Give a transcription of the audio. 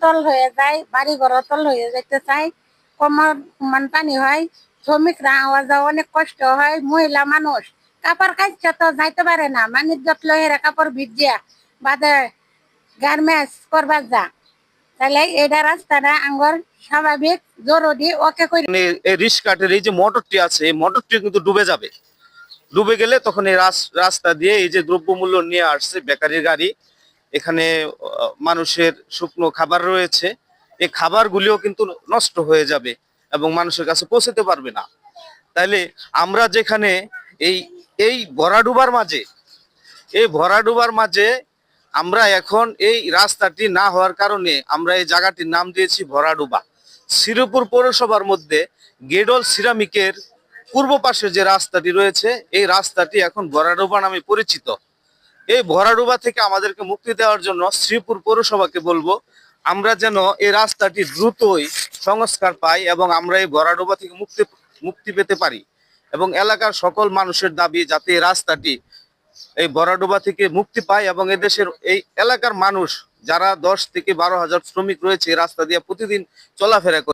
তল হয়ে যায়, বাড়ি ঘর তল হয়ে যেতে চাই, কোমর মান পানি হয়, শ্রমিকরা আওয়া যাওয়া অনেক কষ্ট হয়। মহিলা মানুষ কাপড় কাচতে তো যাইতে পারে না, মানে যতলো এরা কাপড় ভিজিয়া বাদে গার্মেন্টস করবার যা, তাহলে এটা রাস্তাটা আঙ্গর স্বাভাবিক জরুরি ওকে করে। এই রিস্কাটের এই যে মোটরটি আছে, এই মোটরটি কিন্তু ডুবে যাবে। ডুবে গেলে তখন এই রাস্তা দিয়ে এই যে দ্রব্যমূল্য নিয়ে আসছে বেকারির গাড়ি, এখানে মানুষের শুকনো খাবার রয়েছে, এই খাবারগুলিও কিন্তু নষ্ট হয়ে যাবে এবং মানুষের কাছে পৌঁছতে পারবে না। তাইলে আমরা যেখানে এই এই ভরাডুবার মাঝে আমরা এখন এই রাস্তাটি না হওয়ার কারণে আমরা এই জায়গাটির নাম দিয়েছি ভরাডুবা। শ্রীপুর পৌরসভার মধ্যে গেডল সিরামিকের পূর্ব পাশে যে রাস্তাটি রয়েছে, এই রাস্তাটি এখন ভরাডুবা নামে পরিচিত। এই ভরাডুবা থেকে আমাদেরকে মুক্তি দেওয়ার জন্য শ্রীপুর পৌরসভাকে বলবো, আমরা যেন এই রাস্তাটি দ্রুতই সংস্কার পাই এবং আমরা এই ভরাডুবা থেকে মুক্তি পেতে পারি। এবং এলাকার সকল মানুষের দাবি যাতে এই রাস্তাটি এই ভরাডুবা থেকে মুক্তি পায় এবং এদেশের এই এলাকার মানুষ যারা 10 থেকে 12 হাজার শ্রমিক রয়েছে এই রাস্তা দিয়ে প্রতিদিন চলাফেরা করে।